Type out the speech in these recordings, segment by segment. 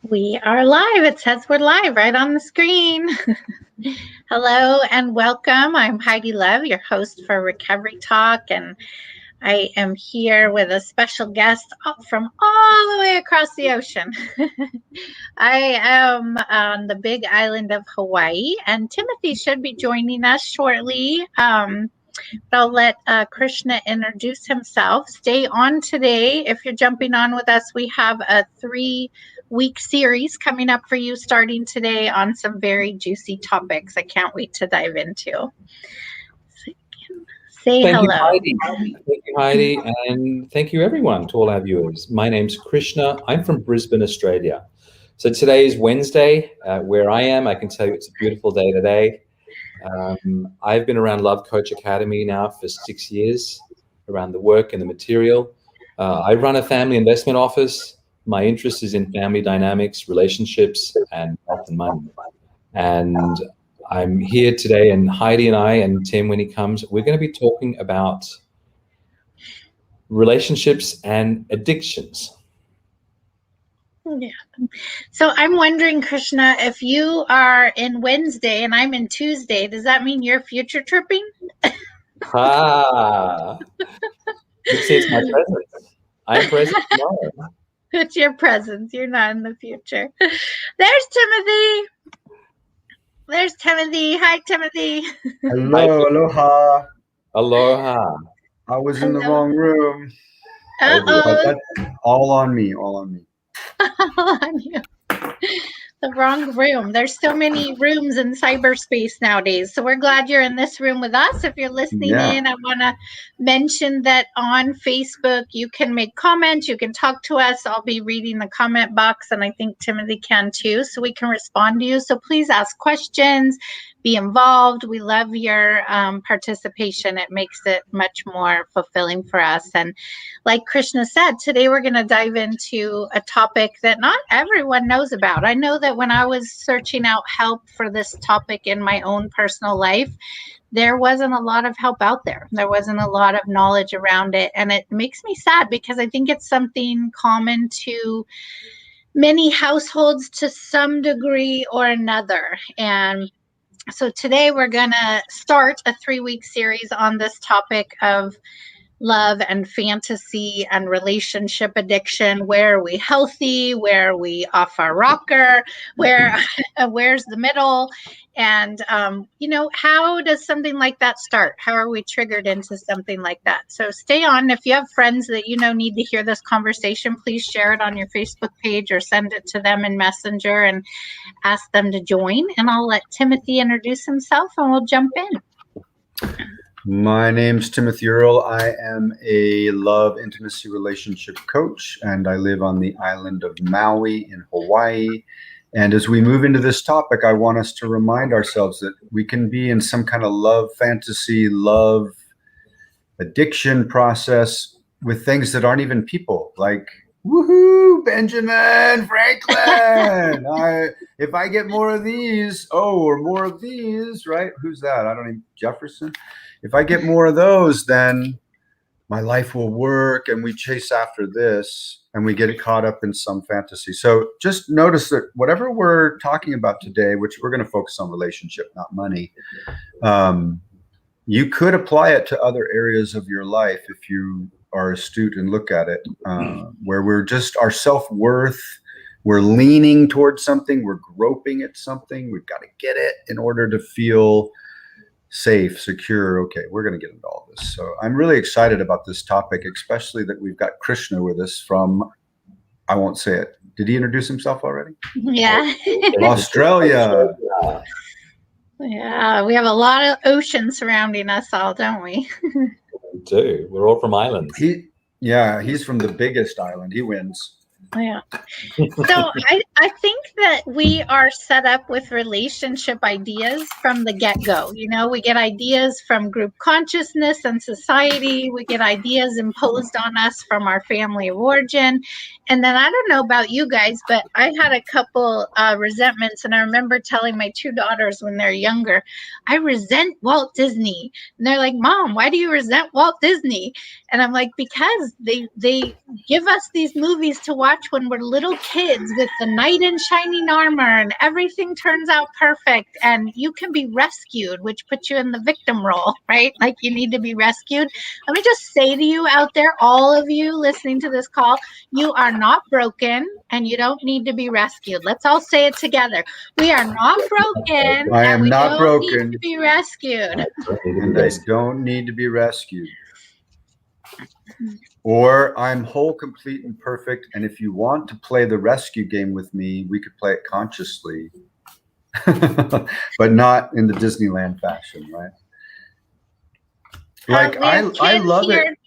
We are live. It says we're live right on the screen. Hello and welcome. I'm Heidi Love, your host for Recovery Talk, and I am here with a special guest from all the way across the ocean. I am on the big island of Hawaii, and Timothy should be joining us shortly. I'll let Krishna introduce himself. Stay on today. If you're jumping on with us, we have a 3-week series coming up for you starting today on some very juicy topics I can't wait to dive into. Say Thank hello. You, Heidi. Thank you, Heidi, and thank you, everyone, to all our viewers. My name's Krishna. I'm from Brisbane, Australia. So today is Wednesday. Where I am, I can tell you it's a beautiful day today. I've been around Love Coach Academy now for 6 years, around the work and the material. I run a family investment office. My interest is in family dynamics, relationships, and health and money. And I'm here today, and Heidi and I and Tim, when he comes, we're going to be talking about relationships and addictions. Yeah. So I'm wondering, Krishna, if you are in Wednesday and I'm in Tuesday, does that mean you're future tripping? It's my presence. I'm present tomorrow. It's your presence. You're not in the future. There's Timothy. There's Timothy. Hi, Timothy. Hello, aloha. Aloha. I was in the wrong room. Uh-oh. All on me, all on me. All on you. The wrong room. There's so many rooms in cyberspace nowadays. So we're glad you're in this room with us. If you're listening in, I want to mention that on Facebook, you can make comments. You can talk to us. I'll be reading the comment box, and I think Timothy can too, so we can respond to you. So please ask questions, be involved. We love your participation. It makes it much more fulfilling for us. And like Krishna said, today we're going to dive into a topic that not everyone knows about. I know that when I was searching out help for this topic in my own personal life, there wasn't a lot of help out there. There wasn't a lot of knowledge around it. And it makes me sad because I think it's something common to many households to some degree or another. And so today we're going to start a 3-week series on this topic of love and fantasy and relationship addiction. Where are we healthy? Where are we off our rocker? Where's the middle? And, how does something like that start? How are we triggered into something like that? So stay on. If you have friends that need to hear this conversation, please share it on your Facebook page or send it to them in Messenger and ask them to join. And I'll let Timothy introduce himself and we'll jump in. My name's Timothy Earle. I am a love intimacy relationship coach, and I live on the island of Maui in Hawaii. And as we move into this topic, I want us to remind ourselves that we can be in some kind of love fantasy, love addiction process with things that aren't even people, like, woohoo, Benjamin Franklin. If I get more of these, or more of these, right? Who's that? I don't even, Jefferson. If I get more of those, then my life will work, and we chase after this and we get caught up in some fantasy. So just notice that whatever we're talking about today, which we're going to focus on relationship, not money, you could apply it to other areas of your life if you are astute and look at it, where we're just our self-worth, we're leaning towards something, we're groping at something, we've got to get it in order to feel safe, secure. Okay, we're going to get into all this. So I'm really excited about this topic, especially that we've got Krishna with us from, I won't say it. Did he introduce himself already? Yeah. Australia. Yeah, we have a lot of ocean surrounding us all, don't we? We do. We're all from islands. He's from the biggest island. He wins. Yeah. So I think that we are set up with relationship ideas from the get-go. We get ideas from group consciousness and society. We get ideas imposed on us from our family of origin. And then I don't know about you guys, but I had a couple resentments. And I remember telling my 2 daughters when they're younger, I resent Walt Disney. And they're like, Mom, why do you resent Walt Disney? And I'm like, because they give us these movies to watch watch when we're little kids with the knight in shining armor and everything turns out perfect and you can be rescued, which puts you in the victim role, right? Like you need to be rescued. Let me just say to you out there, all of you listening to this call, you are not broken and you don't need to be rescued. Let's all say it together. We are not broken. I am not broken. Need to be rescued. And I don't need to be rescued. Or I'm whole, complete, and perfect. And if you want to play the rescue game with me, we could play it consciously, but not in the Disneyland fashion, right? Like I love here. it.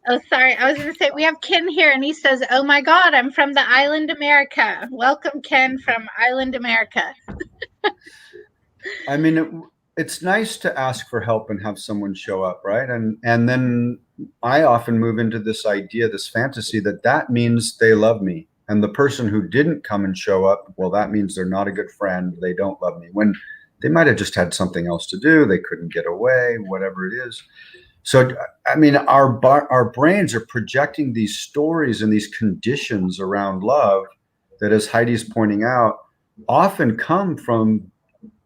Oh, sorry. I was going to say, we have Ken here and he says, oh my God, I'm from the island America. Welcome, Ken, from island America. I mean, it's nice to ask for help and have someone show up, right? And then I often move into this idea, this fantasy that means they love me. And the person who didn't come and show up, well, that means they're not a good friend. They don't love me. When they might have just had something else to do. They couldn't get away, whatever it is. So, I mean, our brains are projecting these stories and these conditions around love that, as Heidi's pointing out, often come from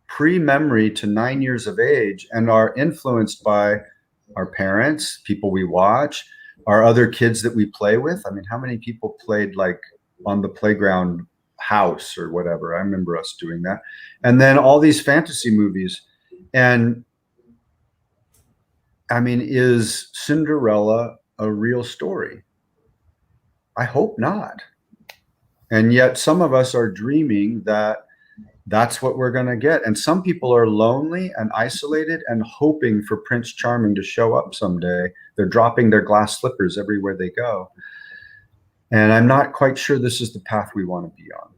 pre-memory to 9 years of age and are influenced by our parents, people we watch, our other kids that we play with. I mean, how many people played like on the playground house or whatever? I remember us doing that. And then all these fantasy movies. And I mean, is Cinderella a real story? I hope not. And yet some of us are dreaming that that's what we're going to get. And some people are lonely and isolated and hoping for Prince Charming to show up someday. They're dropping their glass slippers everywhere they go. And I'm not quite sure this is the path we want to be on.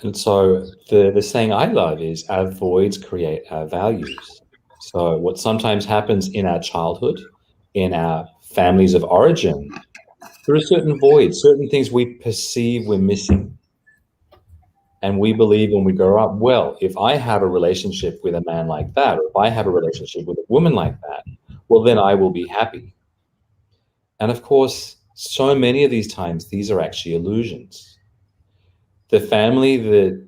And so the saying I love is our voids create our values. So what sometimes happens in our childhood, in our families of origin, there are certain voids, certain things we perceive we're missing. And we believe when we grow up, well, if I have a relationship with a man like that, or if I have a relationship with a woman like that, well, then I will be happy. And of course, so many of these times, these are actually illusions. The family that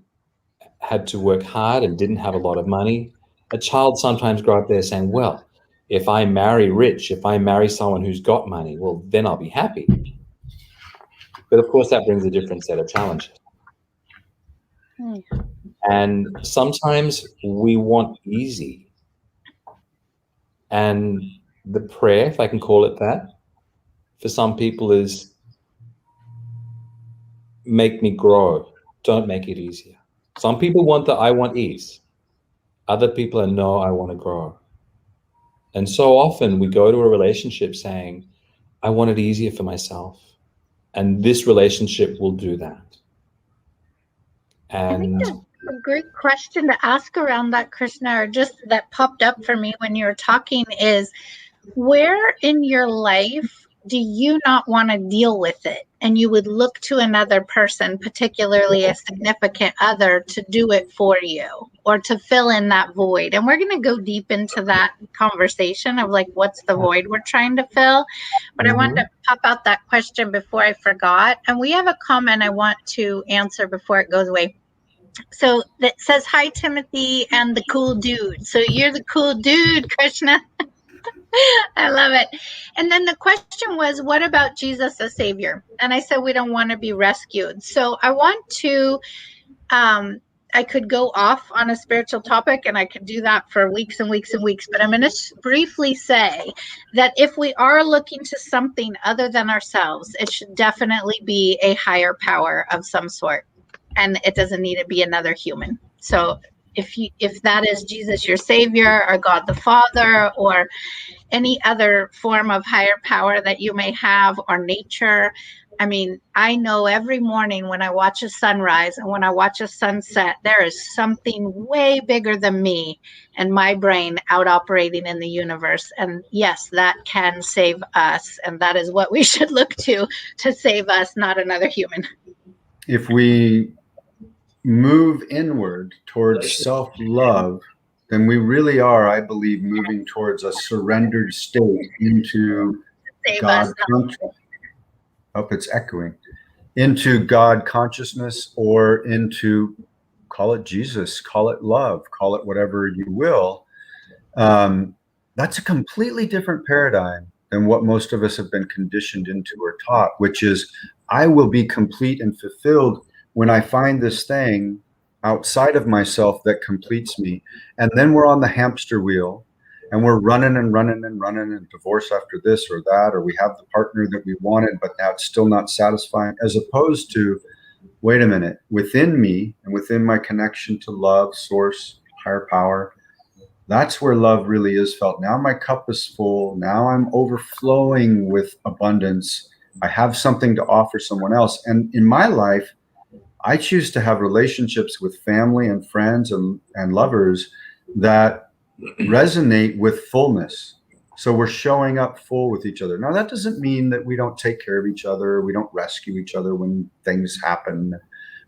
had to work hard and didn't have a lot of money, a child sometimes grow up there saying, well, if I marry rich, if I marry someone who's got money, well, then I'll be happy. But of course, that brings a different set of challenges. And sometimes we want easy. And the prayer, if I can call it that, for some people is make me grow. Don't make it easier. Some people want the I want ease. Other people are no, I want to grow. And so often we go to a relationship saying, I want it easier for myself. And this relationship will do that. And I think that's a great question to ask around that, Krishna, or just that popped up for me when you were talking is, where in your life do you not want to deal with it? And you would look to another person, particularly a significant other, to do it for you or to fill in that void. And we're going to go deep into that conversation of like, what's the void we're trying to fill? But I want to pop out that question before I forgot. And we have a comment I want to answer before it goes away. So that says, hi, Timothy and the cool dude. So you're the cool dude, Krishna. I love it. And then the question was, what about Jesus as Savior? And I said, we don't want to be rescued. So I want to, I could go off on a spiritual topic and I could do that for weeks and weeks and weeks, but I'm going to briefly say that if we are looking to something other than ourselves, it should definitely be a higher power of some sort. And it doesn't need to be another human. So if that is Jesus, your Savior, or God the Father, or any other form of higher power that you may have, or nature. I mean, I know every morning when I watch a sunrise and when I watch a sunset, there is something way bigger than me and my brain out operating in the universe. And yes, that can save us. And that is what we should look to save us, not another human. If we move inward towards self-love, then we really are, I believe, moving towards a surrendered state into God consciousness. Oh, it's echoing. Into God consciousness, or into, call it Jesus, call it love, call it whatever you will. That's a completely different paradigm than what most of us have been conditioned into or taught, which is I will be complete and fulfilled when I find this thing outside of myself that completes me. And then we're on the hamster wheel and we're running and running and running, and divorce after this or that, or we have the partner that we wanted, but now it's still not satisfying, as opposed to, wait a minute, within me and within my connection to love, source, higher power, that's where love really is felt. Now my cup is full. Now I'm overflowing with abundance. I have something to offer someone else. And in my life, I choose to have relationships with family and friends and lovers that resonate with fullness. So we're showing up full with each other. Now, that doesn't mean that we don't take care of each other. We don't rescue each other when things happen.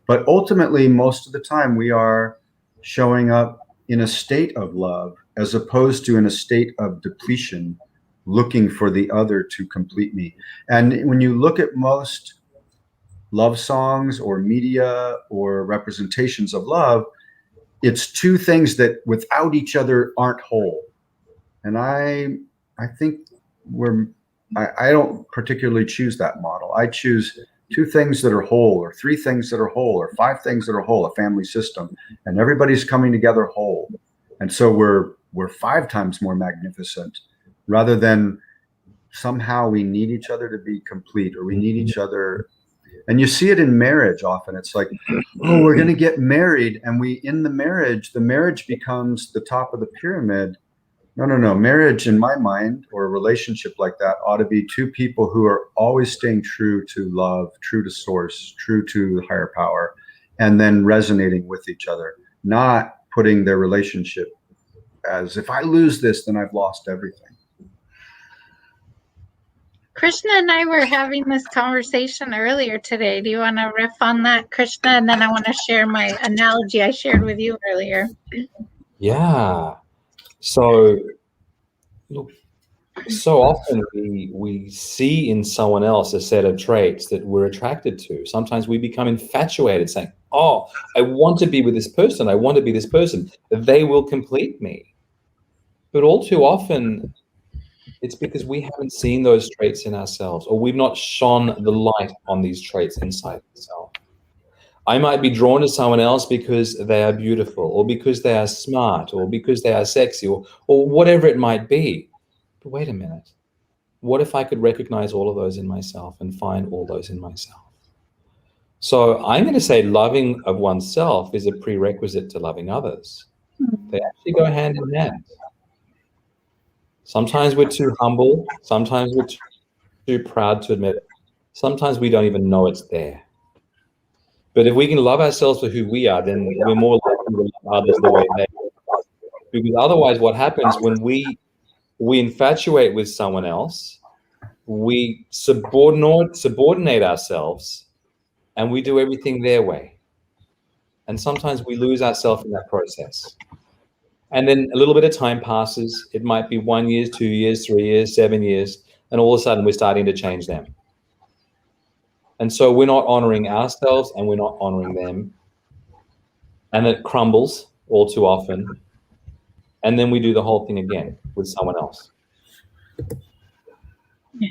But ultimately, most of the time, we are showing up in a state of love, as opposed to in a state of depletion, looking for the other to complete me. And when you look at most love songs or media or representations of love, it's two things that without each other aren't whole. And I think I don't particularly choose that model. I choose two things that are whole, or three things that are whole, or five things that are whole, a family system, and everybody's coming together whole. And so we're five times more magnificent, rather than somehow we need each other to be complete, or we need each other. And you see it in marriage often. It's like, oh, we're going to get married, and in the marriage becomes the top of the pyramid. No. Marriage, in my mind, or a relationship like that, ought to be two people who are always staying true to love, true to source, true to the higher power, and then resonating with each other, not putting their relationship as, if I lose this, then I've lost everything. Krishna and I were having this conversation earlier today. Do you want to riff on that, Krishna? And then I want to share my analogy I shared with you earlier. Yeah. So, look, so often we see in someone else a set of traits that we're attracted to. Sometimes we become infatuated, saying, oh, I want to be with this person. I want to be this person. They will complete me. But all too often, it's because we haven't seen those traits in ourselves, or we've not shone the light on these traits inside ourselves. I might be drawn to someone else because they are beautiful, or because they are smart, or because they are sexy, or whatever it might be. But wait a minute. What if I could recognize all of those in myself and find all those in myself? So I'm going to say loving of oneself is a prerequisite to loving others. They actually go hand in hand. Sometimes we're too humble. Sometimes we're too proud to admit it. Sometimes we don't even know it's there. But if we can love ourselves for who we are, then we're more likely to love others the way they are. Because otherwise, what happens when we infatuate with someone else, we subordinate ourselves, and we do everything their way. And sometimes we lose ourselves in that process. And then a little bit of time passes. It might be 1 year, 2 years, 3 years, 7 years, and all of a sudden we're starting to change them. And so we're not honoring ourselves, and we're not honoring them. And it crumbles all too often. And then we do the whole thing again with someone else. Yeah.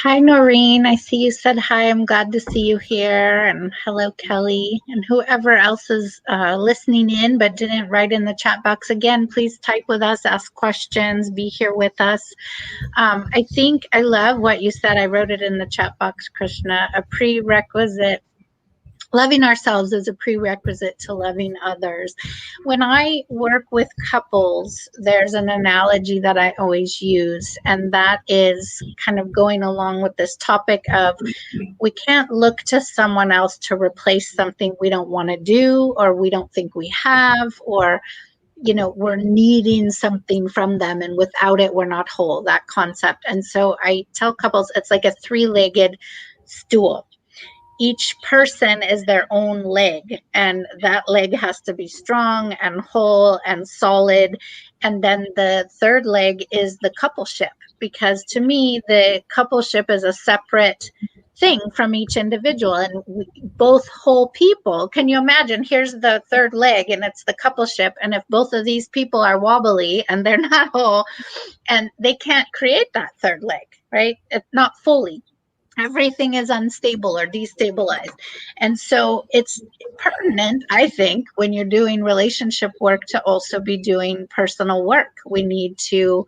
Hi, Noreen. I see you said hi. I'm glad to see you here. And hello, Kelly. And whoever else is listening in but didn't write in the chat box, again, please type with us, ask questions, be here with us. I think I love what you said. I wrote it in the chat box, Krishna. A prerequisite. Loving ourselves is a prerequisite to loving others. When I work with couples, there's an analogy that I always use, and that is kind of going along with this topic of we can't look to someone else to replace something we don't want to do, or we don't think we have, or we're needing something from them, and without it, we're not whole, that concept. And so I tell couples it's like a three-legged stool. Each person is their own leg, and that leg has to be strong and whole and solid. And then the third leg is the coupleship, because to me, the coupleship is a separate thing from each individual, and both whole people. Can you imagine? Here's the third leg, and it's the coupleship. And if both of these people are wobbly and they're not whole, and they can't create that third leg, right? It's not fully. Everything is unstable or destabilized. And so it's pertinent, I think, when you're doing relationship work to also be doing personal work. We need to,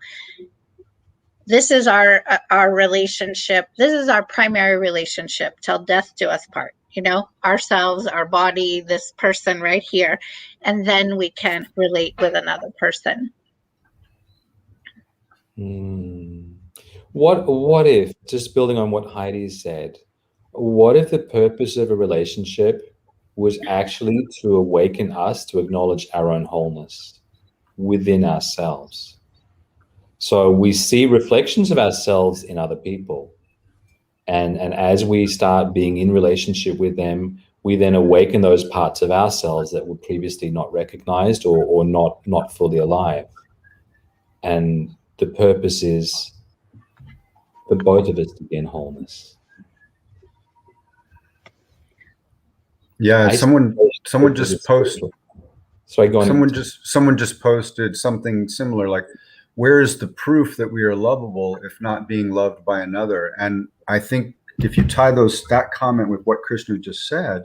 this is our relationship. This is our primary relationship till death do us part, you know, ourselves, our body, this person right here. And then we can relate with another person. What if, just building on what Heidi said, what if the purpose of a relationship was actually to awaken us to acknowledge our own wholeness within ourselves? So we see reflections of ourselves in other people. And as we start being in relationship with them, we then awaken those parts of ourselves that were previously not recognized or not fully alive. And the purpose is for both of us to be in wholeness. Yeah, someone just posted. Sorry, go on. Someone just posted something similar, like, where is the proof that we are lovable if not being loved by another? And I think if you tie that comment with what Krishna just said,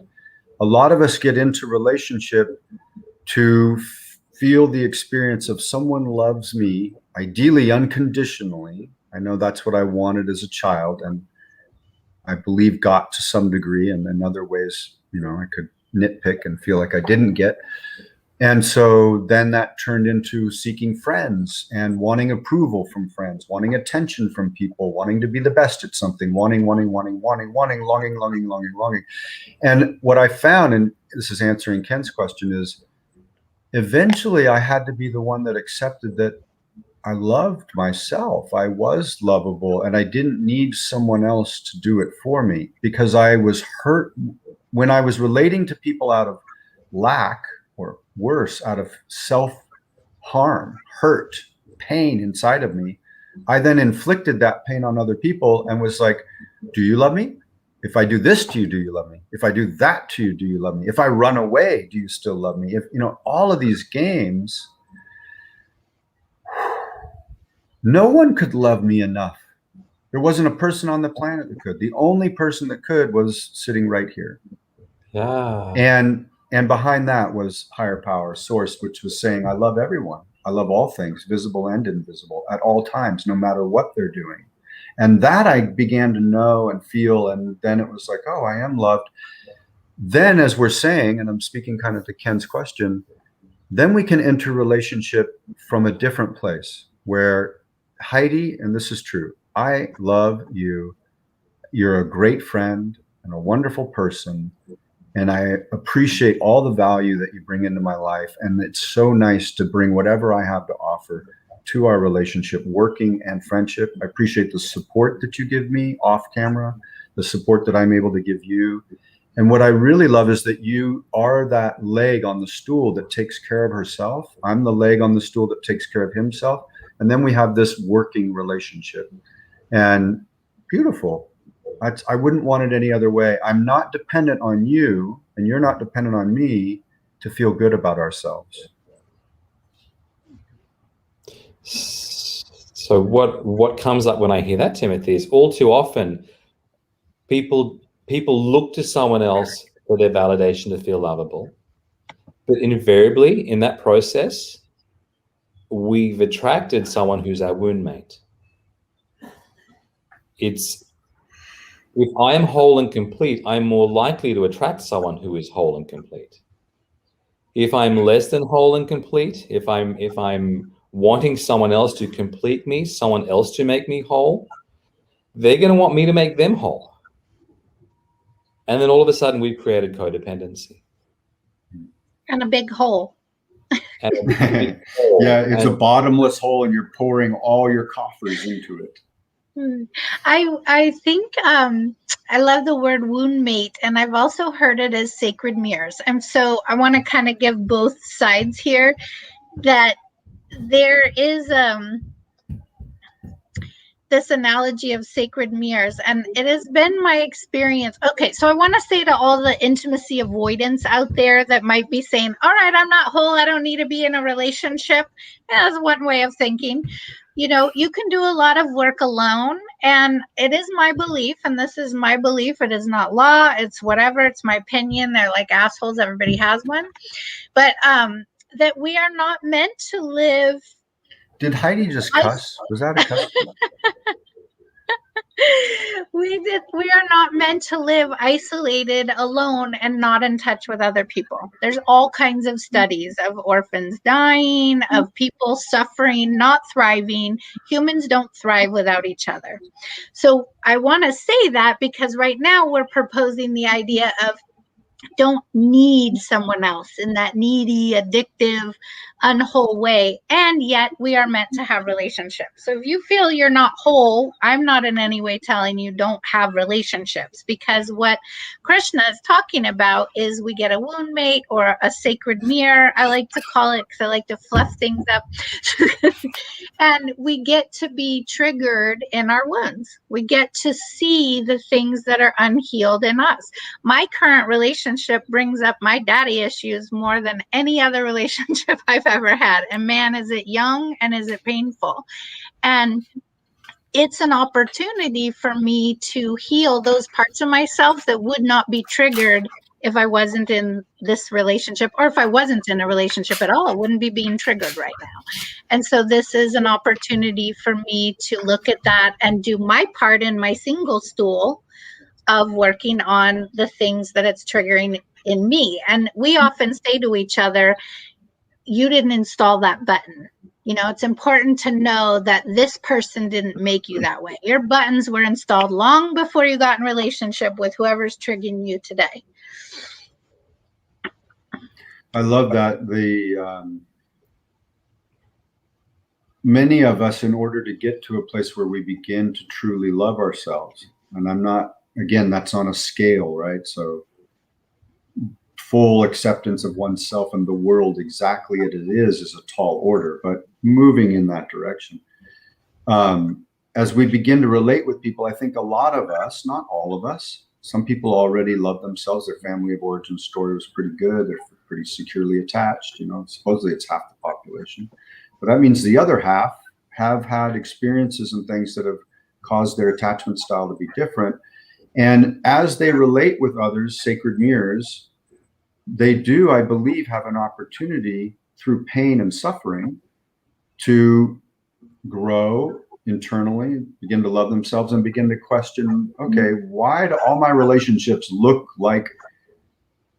a lot of us get into relationship to feel the experience of someone loves me, ideally unconditionally. I know that's what I wanted as a child, and I believe got to some degree, and in other ways, you know, I could nitpick and feel like I didn't get. And so then that turned into seeking friends and wanting approval from friends, wanting attention from people, wanting to be the best at something, wanting, longing. And what I found, and this is answering Ken's question, is eventually I had to be the one that accepted that I loved myself. I was lovable, and I didn't need someone else to do it for me, because I was hurt when I was relating to people out of lack, or worse, out of self-harm, hurt, pain inside of me. I then inflicted that pain on other people and was like, do you love me? If I do this to you, do you love me? If I do that to you, do you love me? If I run away, do you still love me? If, you know, all of these games, no one could love me enough. There wasn't a person on the planet that could. The only person that could was sitting right here. Yeah. And behind that was higher power, source, which was saying, I love everyone. I love all things, visible and invisible, at all times, no matter what they're doing. And that I began to know and feel. And then it was like, oh, I am loved. Then, as we're saying, and I'm speaking kind of to Ken's question, then we can enter relationship from a different place where, Heidi, and this is true, I love you. You're a great friend and a wonderful person. And I appreciate all the value that you bring into my life. And it's so nice to bring whatever I have to offer to our relationship, working and friendship. I appreciate the support that you give me off camera, the support that I'm able to give you. And what I really love is that you are that leg on the stool that takes care of herself. I'm the leg on the stool that takes care of himself. And then we have this working relationship. And beautiful. I wouldn't want it any other way. I'm not dependent on you, and you're not dependent on me to feel good about ourselves. So what comes up when I hear that, Timothy, is all too often people look to someone else for their validation to feel lovable. But invariably in that process, we've attracted someone who's our wound mate. If I am whole and complete, I'm more likely to attract someone who is whole and complete. If I'm less than whole and complete, if I'm wanting someone else to complete me, someone else to make me whole, they're going to want me to make them whole. And then all of a sudden we've created codependency. And a big hole. Yeah, it's a bottomless hole, and you're pouring all your coffers into it. I think I love the word wound mate, and I've also heard it as sacred mirrors. And so I want to kind of give both sides here, that there is this analogy of sacred mirrors, and it has been my experience. Okay, so I want to say to all the intimacy avoidance out there that might be saying, all right, I'm not whole, I don't need to be in a relationship. Yeah, that's one way of thinking. You know, you can do a lot of work alone, and it is my belief, and this is my belief, it is not law, it's whatever, it's my opinion. They're like assholes, everybody has one. But that we are not meant to live. Did Heidi just cuss? Was that a cuss? We are not meant to live isolated, alone, and not in touch with other people. There's all kinds of studies of orphans dying, of people suffering, not thriving. Humans don't thrive without each other. So I want to say that because right now we're proposing the idea of don't need someone else in that needy, addictive, unwhole way. And yet we are meant to have relationships. So if you feel you're not whole, I'm not in any way telling you don't have relationships, because what Krishna is talking about is we get a wound mate or a sacred mirror, I like to call it, because I like to fluff things up. And we get to be triggered in our wounds. We get to see the things that are unhealed in us. My current relationship brings up my daddy issues more than any other relationship I've ever had. And man, is it young and is it painful? And it's an opportunity for me to heal those parts of myself that would not be triggered if I wasn't in this relationship, or if I wasn't in a relationship at all. I wouldn't be being triggered right now. And so this is an opportunity for me to look at that and do my part in my single stool of working on the things that it's triggering in me. And we often say to each other, you didn't install that button. You know, it's important to know that this person didn't make you that way. Your buttons were installed long before you got in relationship with whoever's triggering you today. I love that. Many of us, in order to get to a place where we begin to truly love ourselves, and I'm not, again, that's on a scale, right? So full acceptance of oneself and the world exactly as it is a tall order, but moving in that direction. As we begin to relate with people, I think a lot of us, not all of us, some people already love themselves. Their family of origin story was pretty good. They're pretty securely attached. You know, supposedly it's half the population. But that means the other half have had experiences and things that have caused their attachment style to be different. And as they relate with others, sacred mirrors, they do, I believe, have an opportunity through pain and suffering to grow internally, begin to love themselves, and begin to question, okay, why do all my relationships look like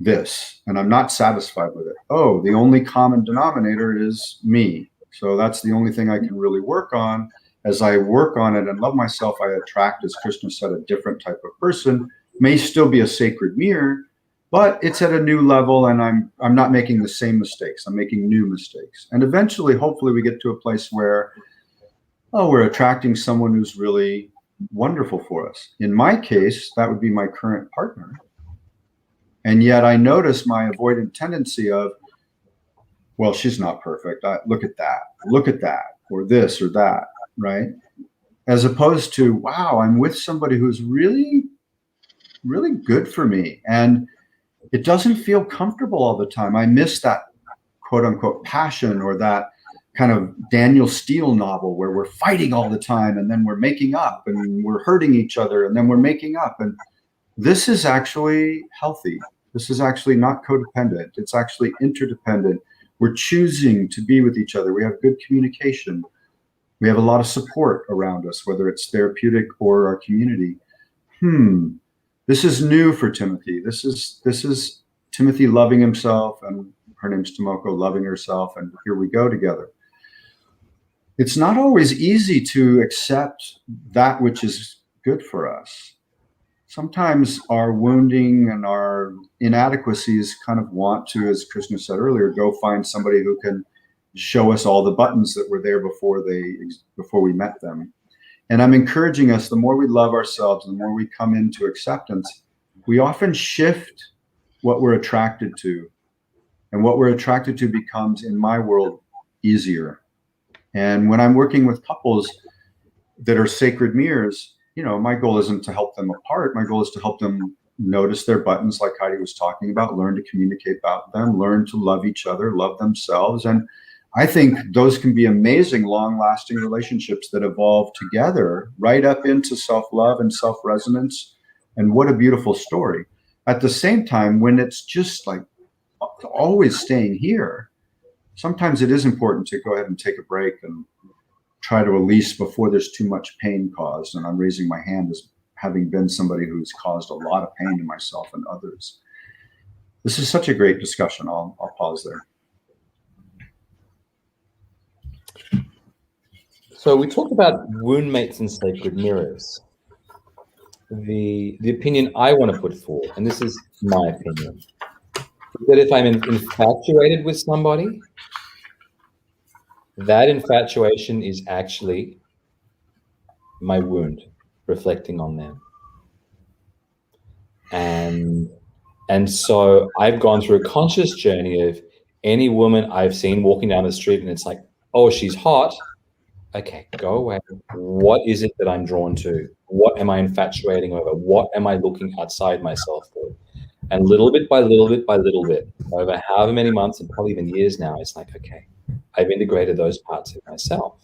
this? And I'm not satisfied with it. Oh, the only common denominator is me. So that's the only thing I can really work on. As I work on it and love myself, I attract, as Krishna said, a different type of person. May still be a sacred mirror, but it's at a new level, and I'm not making the same mistakes. I'm making new mistakes. And eventually, hopefully, we get to a place where, we're attracting someone who's really wonderful for us. In my case, that would be my current partner. And yet I notice my avoidant tendency of, well, she's not perfect. Look at that, or this or that, right? As opposed to, wow, I'm with somebody who's really, really good for me. And it doesn't feel comfortable all the time. I miss that quote unquote passion, or that kind of Daniel Steele novel where we're fighting all the time and then we're making up and we're hurting each other and then we're making up. And this is actually healthy. This is actually not codependent. It's actually interdependent. We're choosing to be with each other. We have good communication. We have a lot of support around us, whether it's therapeutic or our community. This is new for Timothy. This is Timothy loving himself, and her name's Tomoko, loving herself, and here we go together. It's not always easy to accept that which is good for us. Sometimes our wounding and our inadequacies kind of want to, as Krishna said earlier, go find somebody who can show us all the buttons that were there before we met them. And I'm encouraging us, the more we love ourselves, the more we come into acceptance, we often shift what we're attracted to. And what we're attracted to becomes, in my world, easier. And when I'm working with couples, that are sacred mirrors, my goal isn't to help them apart. My goal is to help them notice their buttons, like Heidi was talking about, learn to communicate about them, learn to love each other, love themselves. And I think those can be amazing, long-lasting relationships that evolve together right up into self-love and self-resonance. And what a beautiful story. At the same time, when it's just like always staying here, sometimes it is important to go ahead and take a break and try to release before there's too much pain caused. And I'm raising my hand as having been somebody who's caused a lot of pain to myself and others. This is such a great discussion. I'll pause there. So we talked about wound mates and sacred mirrors. The opinion I want to put forward, and this is my opinion, is that if I'm infatuated with somebody, that infatuation is actually my wound reflecting on them. And so I've gone through a conscious journey of any woman I've seen walking down the street and it's like, oh, she's hot. Okay, go away. What is it that I'm drawn to? What am I infatuating over? What am I looking outside myself for? And little bit by little bit by little bit, over however many months and probably even years now, it's like, okay, I've integrated those parts of myself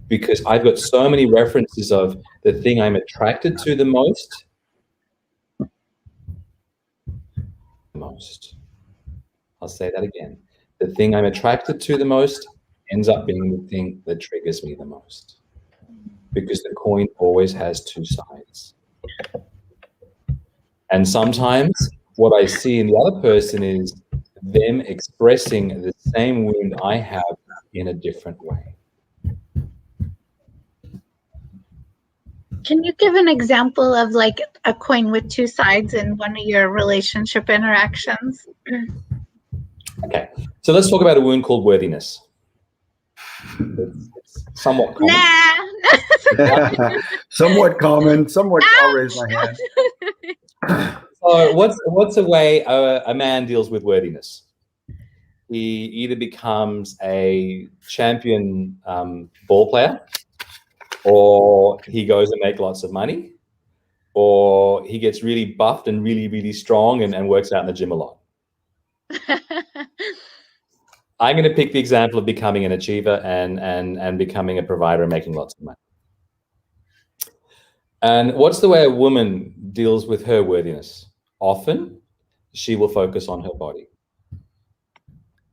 because I've got so many references of the thing I'm attracted to the most. I'll say that again. The thing I'm attracted to the most ends up being the thing that triggers me the most, because the coin always has two sides. And sometimes what I see in the other person is them expressing the same wound I have in a different way. Can you give an example of like a coin with two sides in one of your relationship interactions? Okay, so let's talk about a wound called worthiness. It's somewhat common. Nah. Somewhat common. I'll raise my hand. So what's a way a man deals with worthiness? He either becomes a champion ball player, or he goes and makes lots of money, or he gets really buffed and really, really strong and works out in the gym a lot. I'm going to pick the example of becoming an achiever and becoming a provider and making lots of money. And what's the way a woman deals with her worthiness? Often, she will focus on her body.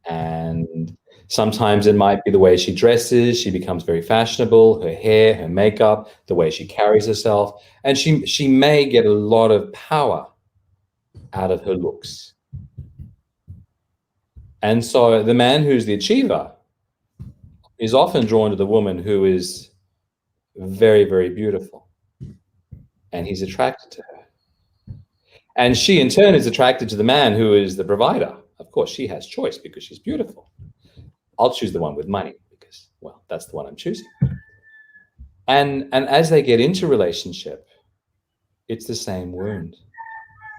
And sometimes it might be the way she dresses. She becomes very fashionable, her hair, her makeup, the way she carries herself. And she may get a lot of power out of her looks. And so the man who's the achiever is often drawn to the woman who is very, very beautiful. And he's attracted to her. And she, in turn, is attracted to the man who is the provider. Of course, she has choice because she's beautiful. I'll choose the one with money because, well, that's the one I'm choosing. And as they get into relationship, it's the same wound.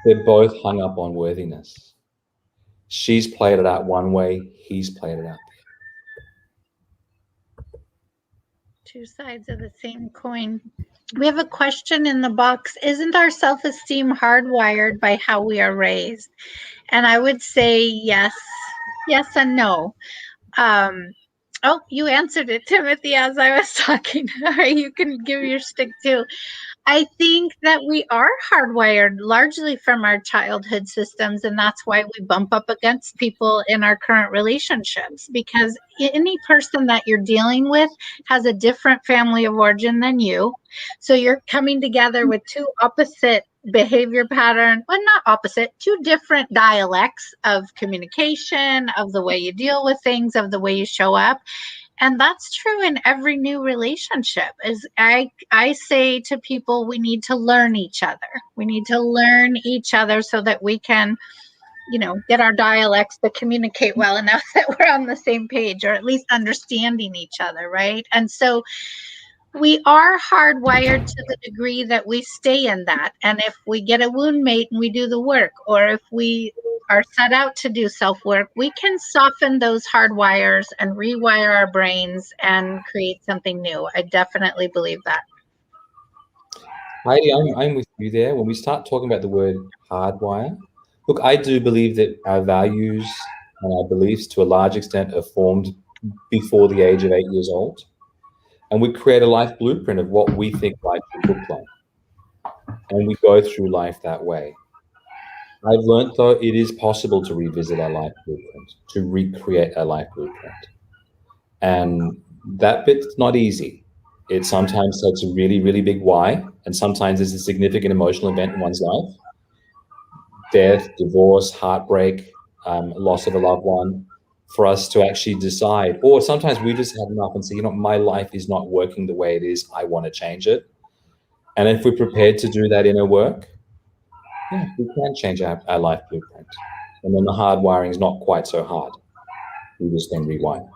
They're both hung up on worthiness. She's played it out one way, he's played it out the other. Two sides of the same coin. We have a question in the box. Isn't our self-esteem hardwired by how we are raised? And I would say yes and no. Oh, you answered it, Timothy, as I was talking. All right, you can give your stick too. I think that we are hardwired largely from our childhood systems, and that's why we bump up against people in our current relationships, because any person that you're dealing with has a different family of origin than you. So you're coming together with two opposite behavior pattern, well, not opposite, two different dialects of communication, of the way you deal with things, of the way you show up. And that's true in every new relationship. As I say to people, we need to learn each other. We need to learn each other so that we can, get our dialects to communicate well enough that we're on the same page, or at least understanding each other, right? And so we are hardwired to the degree that we stay in that. And if we get a wound mate and we do the work, or if we are set out to do self-work, we can soften those hard wires and rewire our brains and create something new. I definitely believe that. Heidi, I'm with you there. When we start talking about the word hardwire, look, I do believe that our values and our beliefs to a large extent are formed before the age of 8 years old. And we create a life blueprint of what we think life should look like. And we go through life that way. I've learned, though, it is possible to revisit our life blueprint, to recreate our life blueprint. And that bit's not easy. It sometimes takes a really, really big why, and sometimes there's a significant emotional event in one's life. Death, divorce, heartbreak, loss of a loved one, for us to actually decide. Or sometimes we just have enough and say, you know, my life is not working the way it is. I want to change it. And if we're prepared to do that inner work, yeah, we can change our life blueprint. And then the hard wiring is not quite so hard. We just then rewire.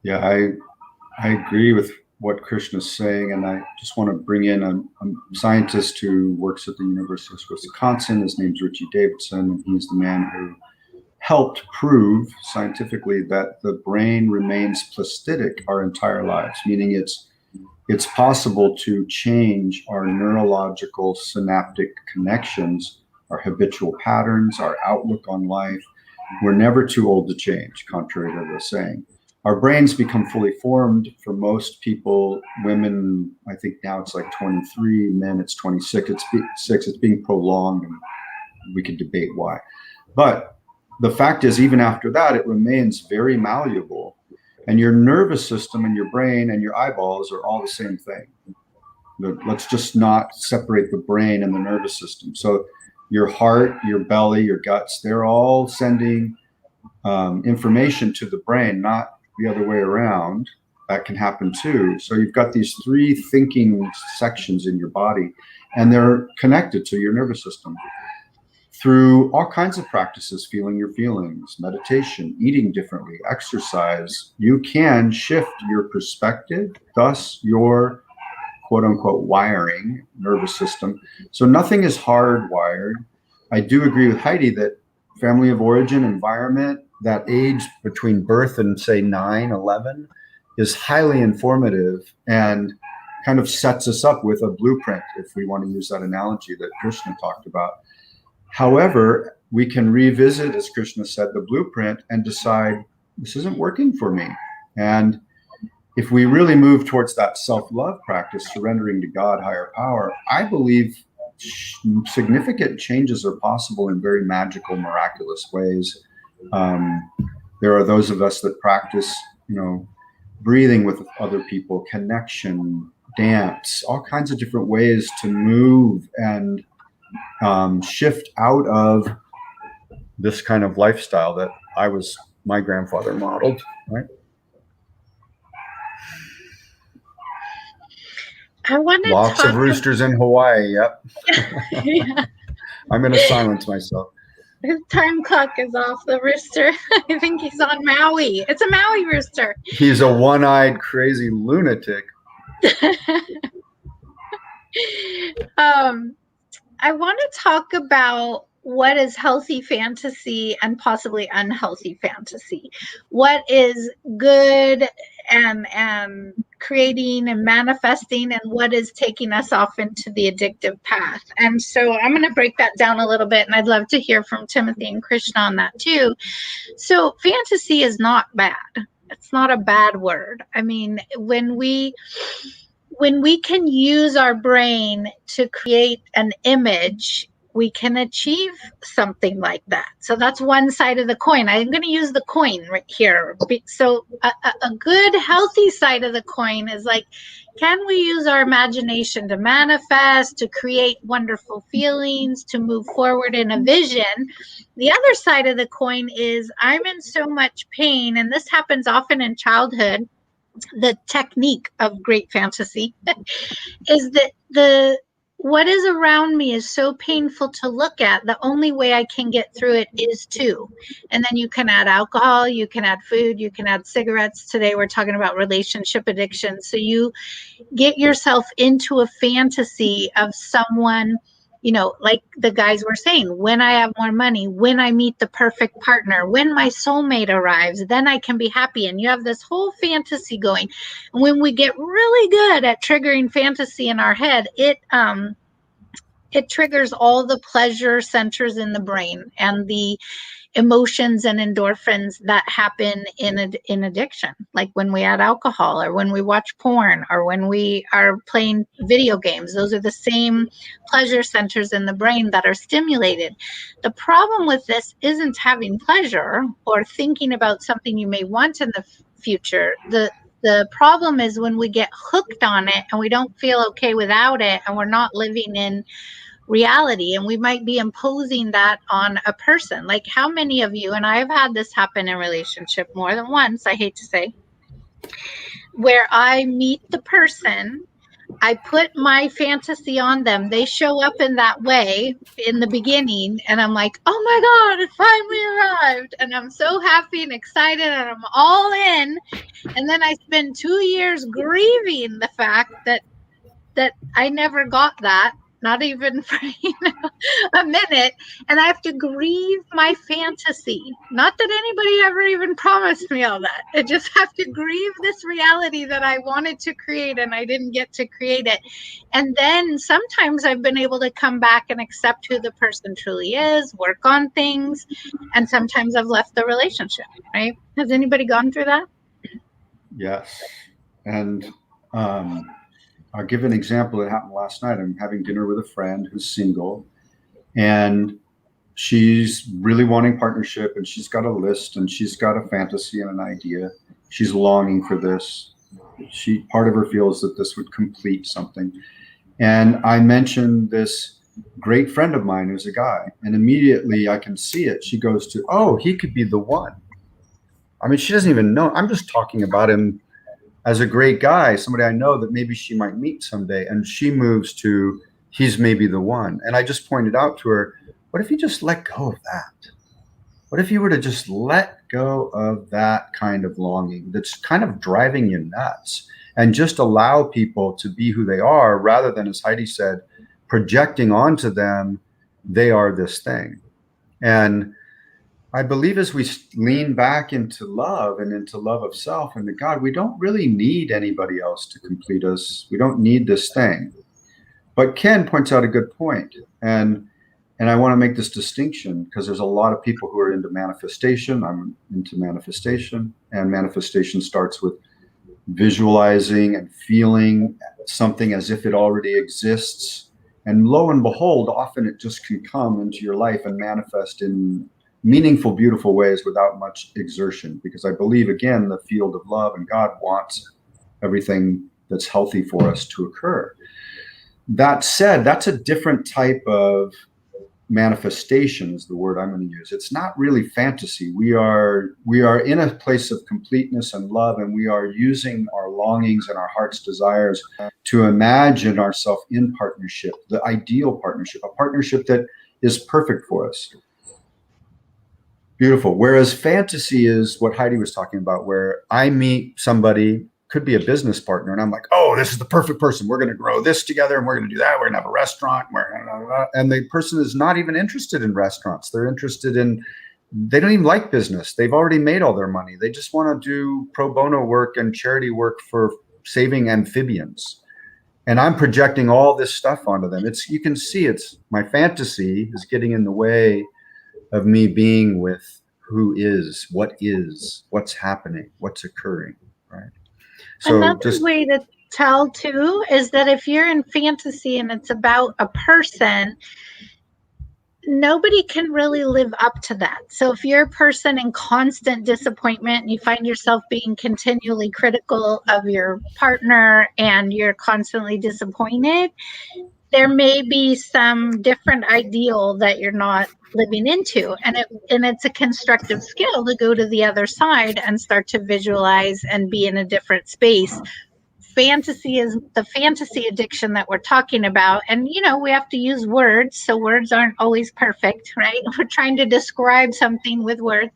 Yeah, I agree with what Krishna's saying, and I just want to bring in a scientist who works at the University of Wisconsin. His name's Richie Davidson, and he's the man who helped prove scientifically that the brain remains plastic our entire lives, meaning it's possible to change our neurological synaptic connections, our habitual patterns, our outlook on life. We're never too old to change, contrary to the saying. Our brains become fully formed for most people. Women, I think now it's like 23, men it's 26. It's being prolonged, and we could debate why. But the fact is, even after that, it remains very malleable. And your nervous system and your brain and your eyeballs are all the same thing. Let's just not separate the brain and the nervous system. So your heart, your belly, your guts, they're all sending information to the brain, not the other way around. That can happen too. So you've got these three thinking sections in your body, and they're connected to your nervous system through all kinds of practices, feeling your feelings, meditation, eating differently, exercise. You can shift your perspective, thus your quote unquote wiring, nervous system. So nothing is hardwired. I do agree with Heidi that family of origin, environment, that age between birth and say 9, 11 is highly informative and kind of sets us up with a blueprint, if we want to use that analogy that Krishna talked about. However, we can revisit, as Krishna said, the blueprint and decide this isn't working for me. And if we really move towards that self-love practice, surrendering to God, higher power, I believe significant changes are possible in very magical, miraculous ways. There are those of us that practice, breathing with other people, connection, dance, all kinds of different ways to move and shift out of this kind of lifestyle that my grandfather modeled, right? I want to Lots of roosters in Hawaii. Yep. Yeah. I'm going to silence myself. His time clock is off, the rooster. I think he's on Maui. It's a Maui rooster. He's a one-eyed crazy lunatic. I want to talk about what is healthy fantasy and possibly unhealthy fantasy. What is good and creating and manifesting, and what is taking us off into the addictive path. And so I'm going to break that down a little bit, and I'd love to hear from Timothy and Krishna on that too. So fantasy is not bad. It's not a bad word. I mean, when we can use our brain to create an image, we can achieve something like that. So that's one side of the coin. I'm going to use the coin right here. So a good, healthy side of the coin is like, can we use our imagination to manifest, to create wonderful feelings, to move forward in a vision? The other side of the coin is, I'm in so much pain, and this happens often in childhood. The technique of great fantasy is that what is around me is so painful to look at. The only way I can get through it is to. And then you can add alcohol, you can add food, you can add cigarettes. Today we're talking about relationship addiction. So you get yourself into a fantasy of someone like the guys were saying, when I have more money, when I meet the perfect partner, when my soulmate arrives, then I can be happy. And you have this whole fantasy going. And when we get really good at triggering fantasy in our head, it triggers all the pleasure centers in the brain and the emotions and endorphins that happen in addiction, like when we add alcohol or when we watch porn or when we are playing video games. Those are the same pleasure centers in the brain that are stimulated. The problem with this isn't having pleasure or thinking about something you may want in the future. The problem is when we get hooked on it and we don't feel okay without it, and we're not living in reality, and we might be imposing that on a person. Like, how many of you, and I've had this happen in relationship more than once, I hate to say, where I meet the person, I put my fantasy on them, they show up in that way in the beginning, and I'm like, oh my God, it finally arrived, and I'm so happy and excited and I'm all in. And then I spend 2 years grieving the fact that I never got that, not even for a minute, and I have to grieve my fantasy. Not that anybody ever even promised me all that. I just have to grieve this reality that I wanted to create and I didn't get to create it. And then sometimes I've been able to come back and accept who the person truly is, work on things, and sometimes I've left the relationship, right? Has anybody gone through that? Yes. And I'll give an example that happened last night. I'm having dinner with a friend who's single, and she's really wanting partnership, and she's got a list, and she's got a fantasy and an idea. She's longing for this. Part of her feels that this would complete something. And I mentioned this great friend of mine who's a guy, and immediately I can see it. She goes to, oh, he could be the one. I mean, she doesn't even know. I'm just talking about him as a great guy, somebody I know that maybe she might meet someday. And she moves to, he's maybe the one. And I just pointed out to her, what if you just let go of that? What if you were to just let go of that kind of longing that's kind of driving you nuts, and just allow people to be who they are, rather than, as Heidi said, projecting onto them, they are this thing. And I believe as we lean back into love and into love of self and to God, we don't really need anybody else to complete us. We don't need this thing. But Ken points out a good point. And I want to make this distinction because there's a lot of people who are into manifestation. I'm into manifestation, and manifestation starts with visualizing and feeling something as if it already exists. And lo and behold, often it just can come into your life and manifest in meaningful, beautiful ways without much exertion. Because I believe, again, the field of love and God wants everything that's healthy for us to occur. That said, that's a different type of manifestation, is the word I'm going to use. It's not really fantasy. We are in a place of completeness and love, and we are using our longings and our heart's desires to imagine ourselves in partnership, the ideal partnership, a partnership that is perfect for us. Beautiful. Whereas fantasy is what Heidi was talking about, where I meet somebody, could be a business partner, and I'm like, oh, this is the perfect person. We're going to grow this together, and we're going to do that. We're going to have a restaurant. And the person is not even interested in restaurants. They're interested in, they don't even like business. They've already made all their money. They just want to do pro bono work and charity work for saving amphibians. And I'm projecting all this stuff onto them. You can see it's my fantasy is getting in the way of me being with who is, what's happening, what's occurring, right? So another way to tell too is that if you're in fantasy and it's about a person, nobody can really live up to that. So if you're a person in constant disappointment and you find yourself being continually critical of your partner and you're constantly disappointed, there may be some different ideal that you're not living into. And it's a constructive skill to go to the other side and start to visualize and be in a different space. Fantasy is the fantasy addiction that we're talking about. And, we have to use words. So words aren't always perfect, right? We're trying to describe something with words.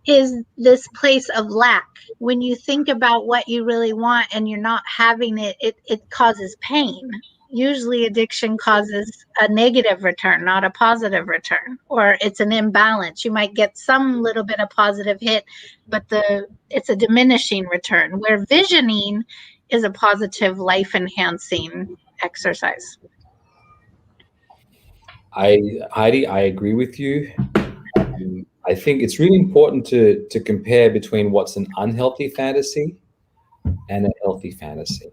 Is this place of lack. When you think about what you really want and you're not having it, it causes pain. usually addiction causes a negative return, not a positive return, or it's an imbalance. You might get some little bit of positive hit, but it's a diminishing return, where visioning is a positive, life enhancing exercise. Heidi, I agree with you. I think it's really important to compare between what's an unhealthy fantasy and a healthy fantasy.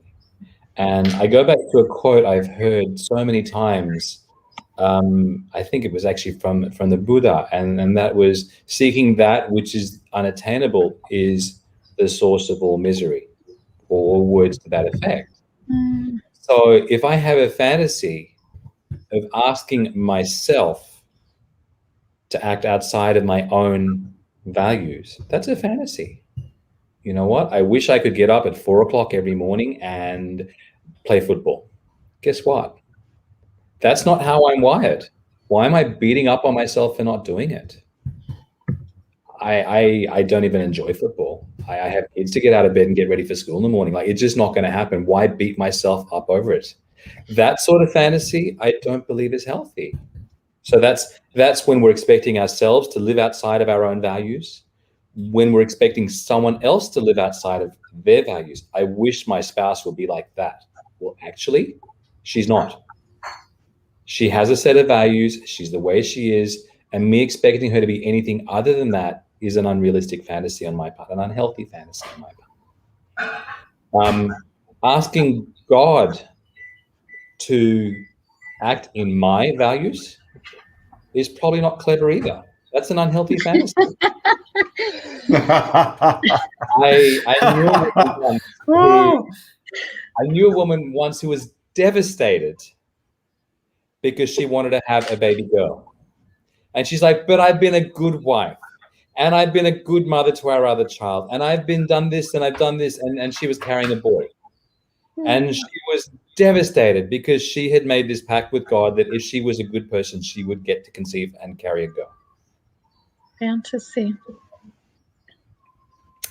And I go back to a quote I've heard so many times. I think it was actually from the Buddha, and that was, seeking that which is unattainable is the source of all misery, or words to that effect. So if I have a fantasy of asking myself to act outside of my own values, that's a fantasy. You know what? I wish I could get up at 4 o'clock every morning and play football. Guess what? That's not how I'm wired. Why am I beating up on myself for not doing it? I don't even enjoy football. I have kids to get out of bed and get ready for school in the morning. Like, it's just not going to happen. Why beat myself up over it? That sort of fantasy, I don't believe is healthy. So that's when we're expecting ourselves to live outside of our own values, when we're expecting someone else to live outside of their values. I wish my spouse would be like that. Well, actually, she's not. She has a set of values. She's the way she is. And me expecting her to be anything other than that is an unrealistic fantasy on my part, an unhealthy fantasy on my part. Asking God to act in my values is probably not clever either. That's an unhealthy fantasy. I knew a woman once who was devastated because she wanted to have a baby girl. And she's like, but I've been a good wife, and I've been a good mother to our other child, and I've been done this and I've done this. And she was carrying a boy. And she was devastated because she had made this pact with God that if she was a good person, she would get to conceive and carry a girl. Fantasy.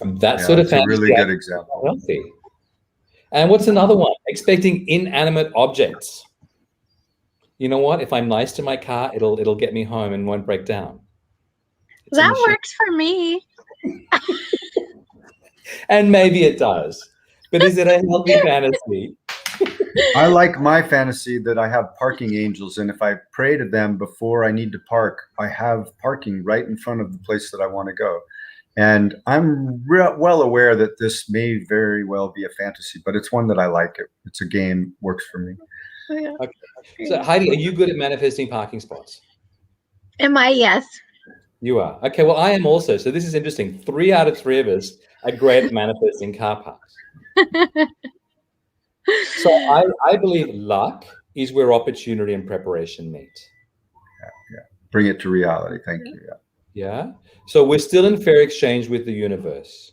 That sort of fantasy. A really good example. Healthy. And what's another one? Expecting inanimate objects. You know what? If I'm nice to my car, it'll get me home and won't break down. That works for me. And maybe it does. But is it a healthy fantasy? I like my fantasy that I have parking angels, and if I pray to them before I need to park, I have parking right in front of the place that I want to go. And I'm well aware that this may very well be a fantasy, but it's one that I like. It's a game, works for me. Yeah. Okay. So Heidi, are you good at manifesting parking spots? Am I? Yes. You are. Okay, well, I am also. So this is interesting. 3 out of 3 of us are great at manifesting car parks. So I believe luck is where opportunity and preparation meet. Yeah. Bring it to reality. Thank you. Yeah. So we're still in fair exchange with the universe.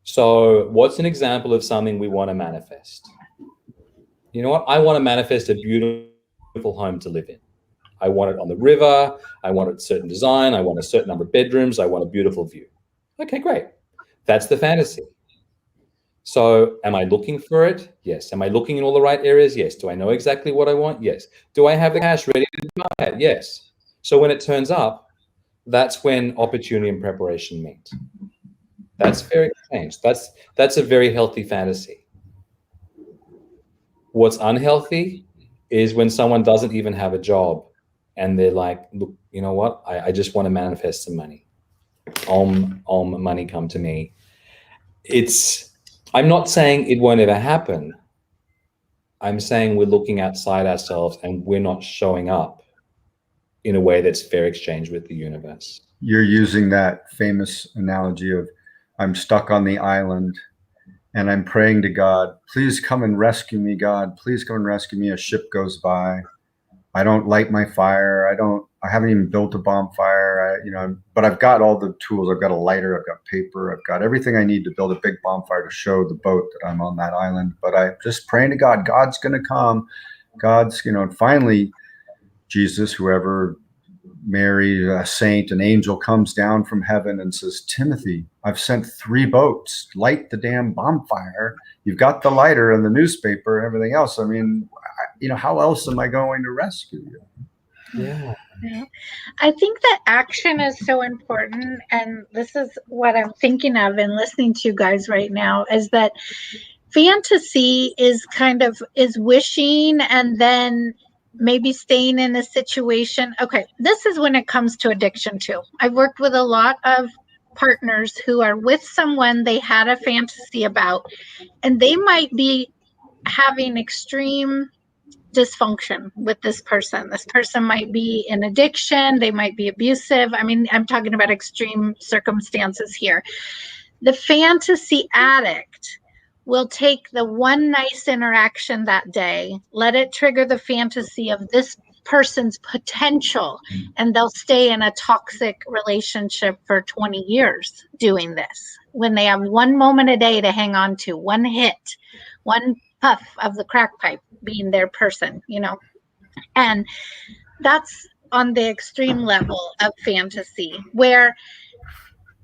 So what's an example of something we want to manifest? You know what? I want to manifest a beautiful home to live in. I want it on the river. I want a certain design. I want a certain number of bedrooms. I want a beautiful view. Okay, great. That's the fantasy. So am I looking for it? Yes. Am I looking in all the right areas? Yes. Do I know exactly what I want? Yes. Do I have the cash ready to buy it? Yes. So when it turns up, that's when opportunity and preparation meet. That's fair exchange. That's a very healthy fantasy. What's unhealthy is when someone doesn't even have a job and they're like, look, you know what? I just want to manifest some money. Money come to me. I'm not saying it won't ever happen. I'm saying we're looking outside ourselves and we're not showing up in a way that's fair exchange with the universe. You're using that famous analogy of I'm stuck on the island and I'm praying to God, please come and rescue me, God. Please come and rescue me. A ship goes by. I don't light my fire. I haven't even built a bonfire. But I've got all the tools. I've got a lighter. I've got paper. I've got everything I need to build a big bonfire to show the boat that I'm on that island. But I'm just praying to God. God's going to come. God's, and finally, Jesus, whoever, Mary, a saint, an angel comes down from heaven and says, Timothy, I've sent 3 boats. Light the damn bonfire. You've got the lighter and the newspaper and everything else. I mean, how else am I going to rescue you? Yeah. Yeah. I think that action is so important. And this is what I'm thinking of and listening to you guys right now, is that fantasy is is wishing and then maybe staying in a situation. Okay, this is when it comes to addiction too. I've worked with a lot of partners who are with someone they had a fantasy about, and they might be having extreme dysfunction with this person. This person might be in addiction, they might be abusive. I mean, I'm talking about extreme circumstances here. The fantasy addict will take the one nice interaction that day, let it trigger the fantasy of this person's potential, and they'll stay in a toxic relationship for 20 years doing this. When they have one moment a day to hang on to, one hit, one puff of the crack pipe being their person, and that's on the extreme level of fantasy, where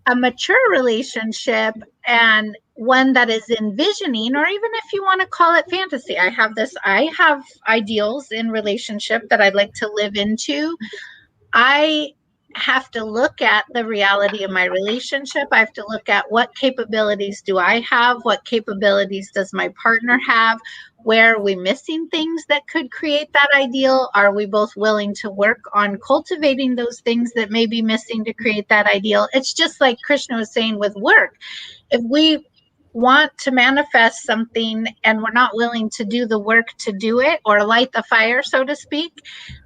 a mature relationship and one that is envisioning, or even if you want to call it fantasy, I have ideals in relationship that I'd like to live into. I have to look at the reality of my relationship. I have to look at what capabilities do I have? What capabilities does my partner have? Where are we missing things that could create that ideal? Are we both willing to work on cultivating those things that may be missing to create that ideal? It's just like Krishna was saying with work. If we want to manifest something and we're not willing to do the work to do it, or light the fire, so to speak,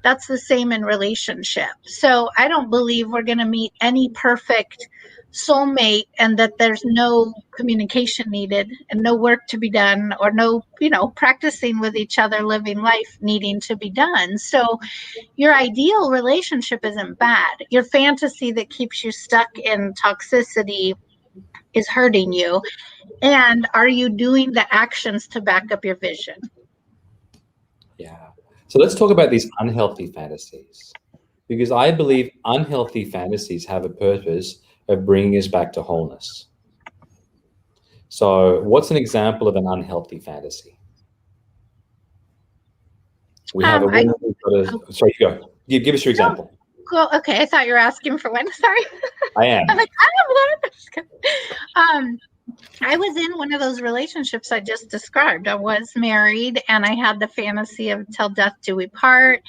that's the same in relationship. So I don't believe we're going to meet any perfect soulmate and that there's no communication needed and no work to be done, or no, practicing with each other, living life needing to be done. So your ideal relationship isn't bad. Your fantasy that keeps you stuck in toxicity is hurting you. And are you doing the actions to back up your vision? Yeah. So let's talk about these unhealthy fantasies, because I believe unhealthy fantasies have a purpose of bringing us back to wholeness. So what's an example of an unhealthy fantasy? We have a woman who's got a, sorry, go. Give us your example. Well, okay. I thought you were asking for one. Sorry. I am. I'm like, I have one. I was in one of those relationships I just described. I was married and I had the fantasy of till death do we part.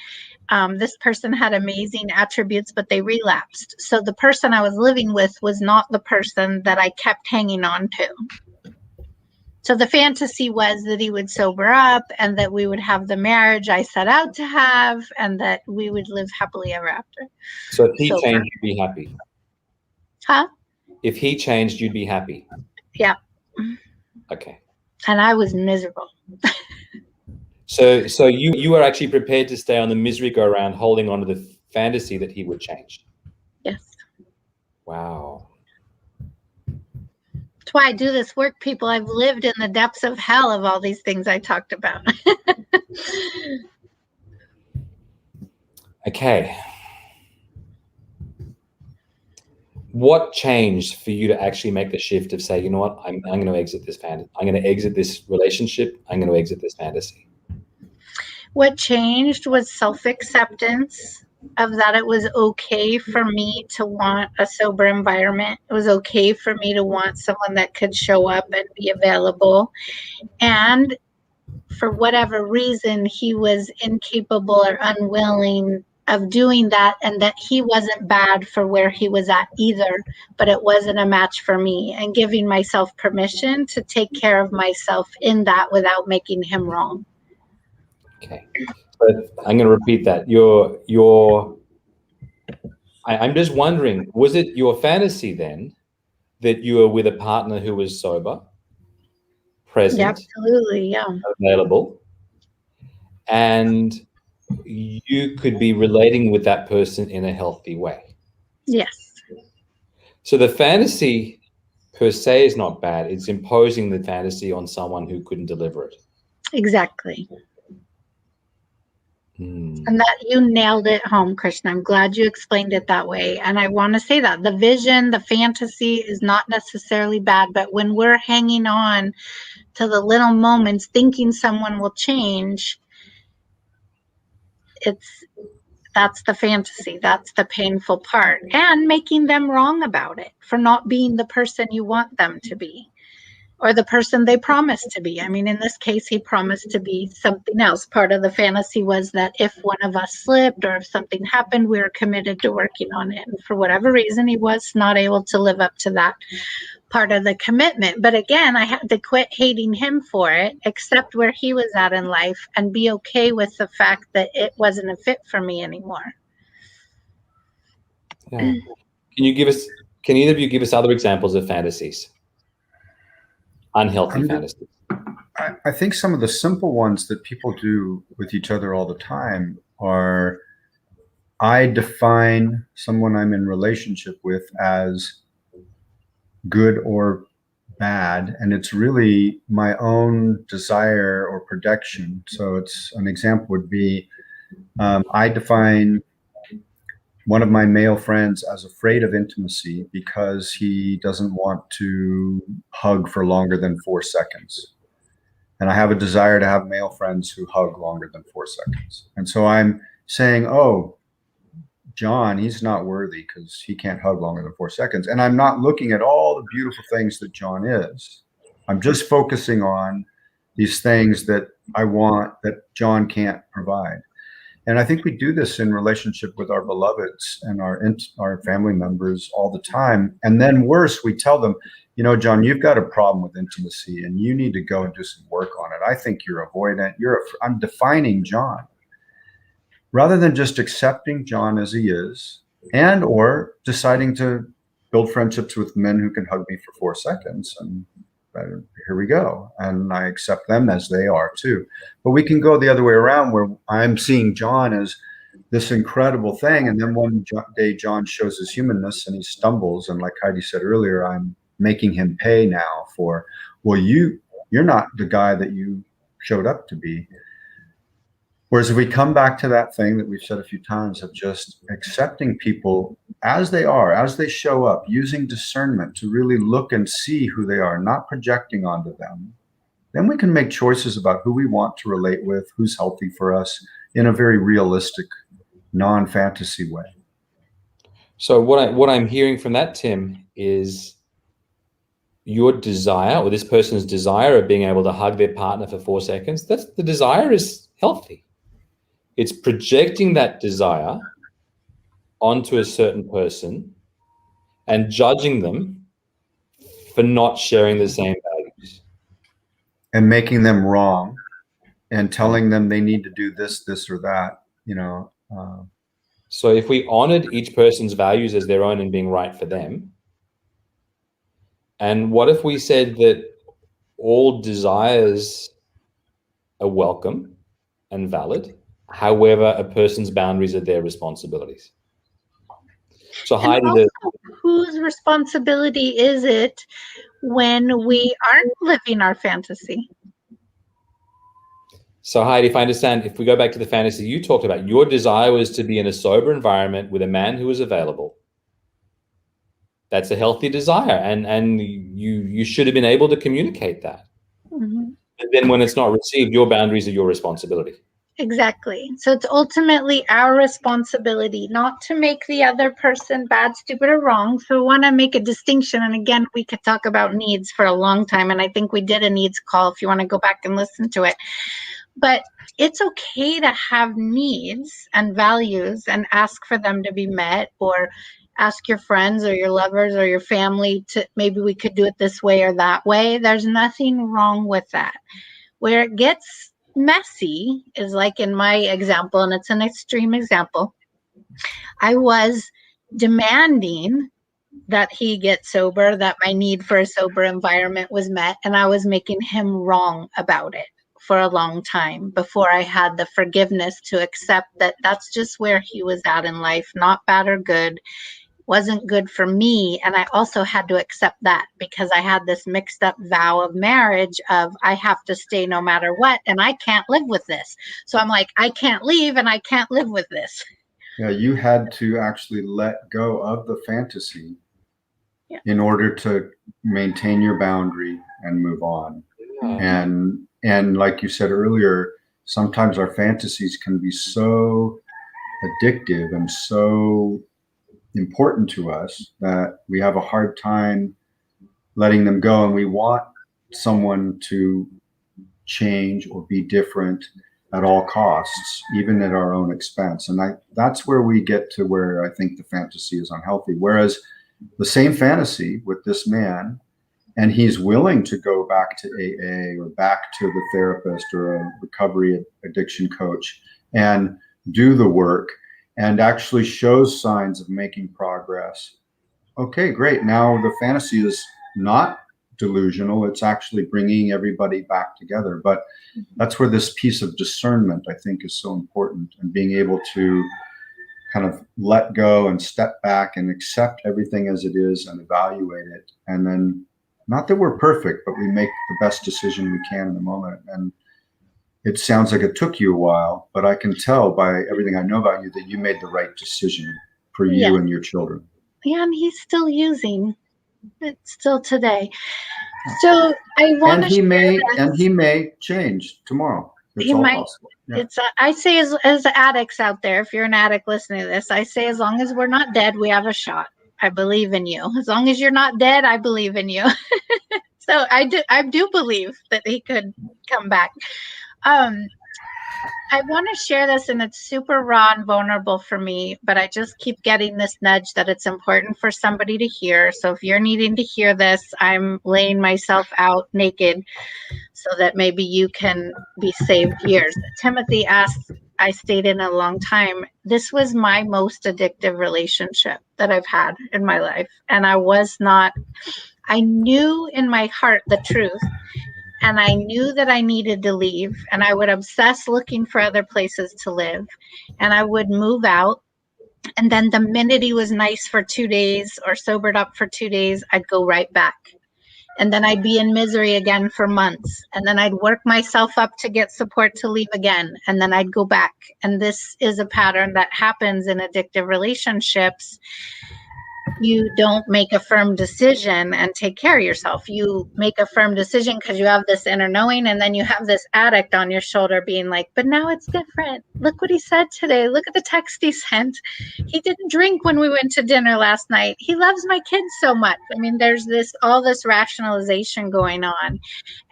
This person had amazing attributes, but they relapsed. So the person I was living with was not the person that I kept hanging on to. So the fantasy was that he would sober up and that we would have the marriage I set out to have and that we would live happily ever after. So if he changed, you'd be happy? Huh? If he changed, you'd be happy? Yeah. Okay. And I was miserable. So you were actually prepared to stay on the misery go-around, holding on to the fantasy that he would change? Yes. Wow. That's why I do this work, people. I've lived in the depths of hell of all these things I talked about. Okay. What changed for you to actually make the shift of say, you know what, I'm going to exit this fantasy. I'm going to exit this relationship. I'm going to exit this fantasy. What changed was self-acceptance of that it was okay for me to want a sober environment. It was okay for me to want someone that could show up and be available. And for whatever reason, he was incapable or unwilling of doing that, and that he wasn't bad for where he was at either, but it wasn't a match for me, and giving myself permission to take care of myself in that without making him wrong. Okay. But I'm going to repeat that. I'm just wondering, was it your fantasy then that you were with a partner who was sober, present, yeah, absolutely, yeah, available, and you could be relating with that person in a healthy way? Yes. So the fantasy per se is not bad. It's imposing the fantasy on someone who couldn't deliver it. Exactly. And that you nailed it home, Krishna. I'm glad you explained it that way. And I want to say that the vision, the fantasy is not necessarily bad, but when we're hanging on to the little moments thinking someone will change, that's the fantasy. That's the painful part. And making them wrong about it for not being the person you want them to be or the person they promised to be. I mean, in this case, he promised to be something else. Part of the fantasy was that if one of us slipped or if something happened, we were committed to working on it. And for whatever reason, he was not able to live up to that part of the commitment. But again, I had to quit hating him for it, accept where he was at in life, and be okay with the fact that it wasn't a fit for me anymore. Yeah. Can either of you give us other examples of fantasies? Unhealthy fantasies. I think some of the simple ones that people do with each other all the time are, I define someone I'm in relationship with as good or bad, and it's really my own desire or projection. So it's an example would be, I define one of my male friends as afraid of intimacy because he doesn't want to hug for longer than 4 seconds. And I have a desire to have male friends who hug longer than 4 seconds. And so I'm saying, oh, John, he's not worthy because he can't hug longer than 4 seconds. And I'm not looking at all the beautiful things that John is. I'm just focusing on these things that I want that John can't provide. And I think we do this in relationship with our beloveds and our family members all the time. And then worse, we tell them, you know, John, you've got a problem with intimacy and you need to go and do some work on it. I think you're avoidant. I'm defining John rather than just accepting John as he is, and or deciding to build friendships with men who can hug me for 4 seconds. And here we go. And I accept them as they are too. But we can go the other way around where I'm seeing John as this incredible thing. And then one day John shows his humanness and he stumbles. And like Heidi said earlier, I'm making him pay now for, well, you're not the guy that you showed up to be. Whereas if we come back to that thing that we've said a few times of just accepting people as they are, as they show up, using discernment to really look and see who they are, not projecting onto them, then we can make choices about who we want to relate with, who's healthy for us in a very realistic, non-fantasy way. So what I'm hearing from that, Tim, is your desire, or this person's desire of being able to hug their partner for 4 seconds, that's the desire is healthy. It's projecting that desire onto a certain person and judging them for not sharing the same values. And making them wrong and telling them they need to do this, this, or that, you know. So if we honored each person's values as their own and being right for them, and what if we said that all desires are welcome and valid, however, a person's boundaries are their responsibilities? So Heidi, also, whose responsibility is it when we aren't living our fantasy? So Heidi, if I understand, if we go back to the fantasy you talked about, your desire was to be in a sober environment with a man who was available. That's a healthy desire, and you should have been able to communicate that. Mm-hmm. And then when it's not received, your boundaries are your responsibility. Exactly. So it's ultimately our responsibility not to make the other person bad, stupid, or wrong. So we want to make a distinction. And again, we could talk about needs for a long time. And I think we did a needs call if you want to go back and listen to it. But it's okay to have needs and values and ask for them to be met, or ask your friends or your lovers or your family to, maybe we could do it this way or that way. There's nothing wrong with that. Where it gets messy is like in my example, and it's an extreme example. I was demanding that he get sober, that my need for a sober environment was met, and I was making him wrong about it for a long time before I had the forgiveness to accept that that's just where he was at in life, not bad or good. Wasn't good for me. And I also had to accept that because I had this mixed up vow of marriage of I have to stay no matter what, and I can't live with this. So I'm like, I can't leave and I can't live with this. Yeah, you had to actually let go of the fantasy in order to maintain your boundary and move on. And like you said earlier, sometimes our fantasies can be so addictive and so important to us that we have a hard time letting them go, and we want someone to change or be different at all costs, even at our own expense. And that's where we get to where I think the fantasy is unhealthy. Whereas the same fantasy with this man, and he's willing to go back to AA or back to the therapist or a recovery addiction coach and do the work and actually shows signs of making progress. Okay, great. Now the fantasy is not delusional. It's actually bringing everybody back together. But that's where this piece of discernment, I think, is so important, and being able to kind of let go and step back and accept everything as it is and evaluate it. And then, not that we're perfect, but we make the best decision we can in the moment. And it sounds like it took you a while, but I can tell by everything I know about you that you made the right decision for you and your children. Yeah, and he's still using it still today. So I want to and he may change tomorrow. It's all possible. Yeah. It's I say as addicts out there, if you're an addict listening to this, I say as long as we're not dead, we have a shot. I believe in you. As long as you're not dead, I believe in you. So I do believe that he could come back. I want to share this, and it's super raw and vulnerable for me, but I just keep getting this nudge that it's important for somebody to hear. So if you're needing to hear this, I'm laying myself out naked so that maybe you can be saved years. Timothy asked, I stayed in a long time. This was my most addictive relationship that I've had in my life. And I knew in my heart the truth. And I knew that I needed to leave, and I would obsess looking for other places to live, and I would move out. And then the minute he was nice for 2 days or sobered up for 2 days, I'd go right back. And then I'd be in misery again for months. And then I'd work myself up to get support to leave again. And then I'd go back. And this is a pattern that happens in addictive relationships. You don't make a firm decision and take care of yourself. You make a firm decision because you have this inner knowing, and then you have this addict on your shoulder being like, but now it's different. Look what he said today. Look at the text he sent. He didn't drink when we went to dinner last night. He loves my kids so much. I mean, there's all this rationalization going on,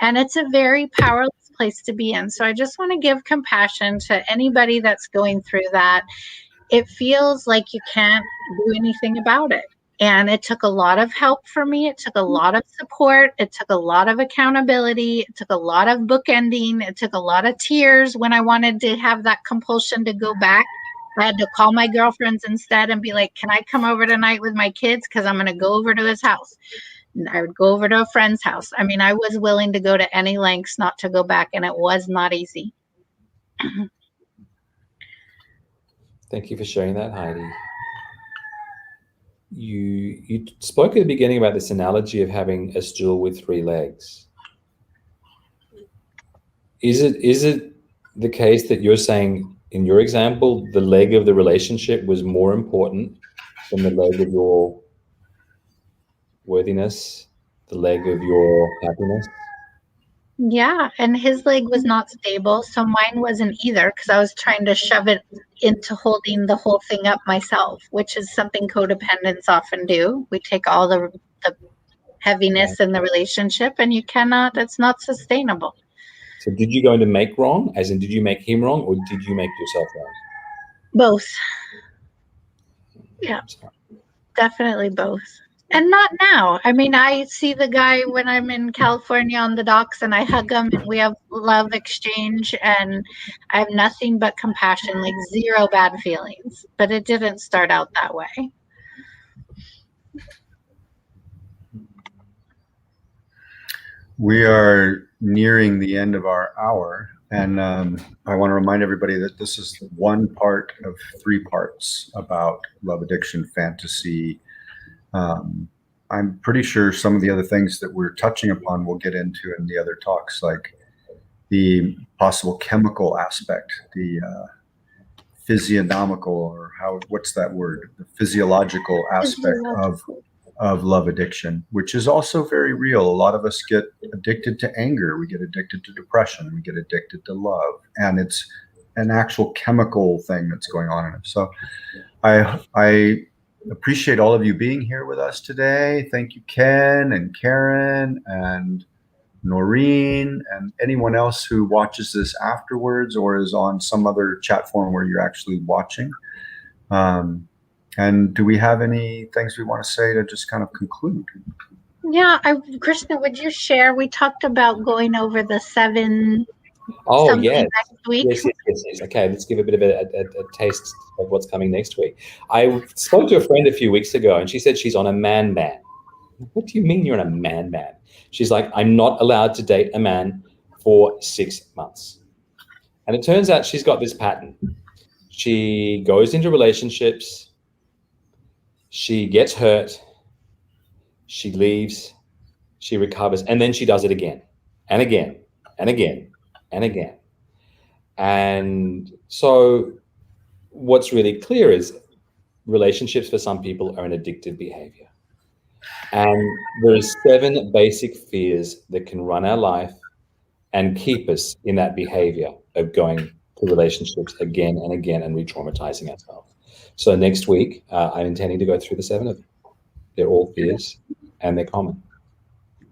and it's a very powerless place to be in. So I just want to give compassion to anybody that's going through that. It feels like you can't do anything about it. And it took a lot of help for me. It took a lot of support. It took a lot of accountability. It took a lot of bookending. It took a lot of tears when I wanted to have that compulsion to go back. I had to call my girlfriends instead and be like, can I come over tonight with my kids? Because I'm going to go over to his house. And I would go over to a friend's house. I mean, I was willing to go to any lengths not to go back, and it was not easy. Thank you for sharing that, Heidi. You spoke at the beginning about this analogy of having a stool with 3 legs. Is it the case that you're saying, in your example, the leg of the relationship was more important than the leg of your worthiness, the leg of your happiness? Yeah, and his leg was not stable, so mine wasn't either, because I was trying to shove it into holding the whole thing up myself, which is something codependents often do. We take all the heaviness in the relationship, and it's not sustainable. So did you go into make wrong, as in did you make him wrong, or did you make yourself wrong? Both. Yeah, definitely both. And not now. I mean, I see the guy when I'm in California on the docks, and I hug him, and we have love exchange, and I have nothing but compassion, like zero bad feelings. But it didn't start out that way. We are nearing the end of our hour, and I want to remind everybody that this is one part of 3 parts about love addiction, fantasy. I'm pretty sure some of the other things that we're touching upon we'll get into in the other talks, like the possible chemical aspect, the physiognomical, or what's that word? The physiological aspect of love addiction, which is also very real. A lot of us get addicted to anger. We get addicted to depression. We get addicted to love. And it's an actual chemical thing that's going on in it. So I appreciate all of you being here with us today. Thank you, Ken and Karen and Noreen and anyone else who watches this afterwards or is on some other chat forum where you're actually watching. And do we have any things we want to say to just kind of conclude? Yeah, Krishna, would you share? We talked about going over the 7 yes. next week. Yes. Okay, let's give a bit of a taste of what's coming next week. I spoke to a friend a few weeks ago, and she said she's on a man ban. What do you mean you're on a man ban? She's like, I'm not allowed to date a man for 6 months. And it turns out she's got this pattern. She goes into relationships, she gets hurt, she leaves, she recovers, and then she does it again and again and again and again. And so what's really clear is relationships for some people are an addictive behavior. And there's 7 basic fears that can run our life and keep us in that behavior of going to relationships again and again and re-traumatizing ourselves. So next week, I'm intending to go through the 7 of them. They're all fears and they're common.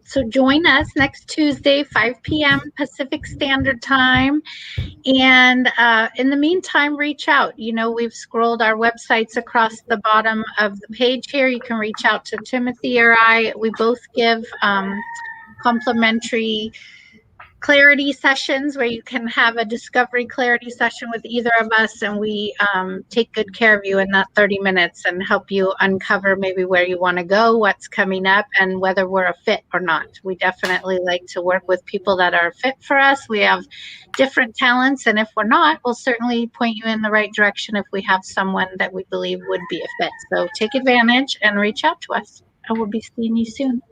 So join us next Tuesday, 5 p.m. Pacific Standard Time. And in the meantime, reach out. You know, we've scrolled our websites across the bottom of the page here. You can reach out to Timothy or I. We both give complimentary clarity sessions where you can have a discovery clarity session with either of us, and we take good care of you in that 30 minutes and help you uncover maybe where you want to go, what's coming up, and whether we're a fit or not. We definitely like to work with people that are a fit for us. We have different talents, and if we're not, we'll certainly point you in the right direction if we have someone that we believe would be a fit. So take advantage and reach out to us, and we'll be seeing you soon.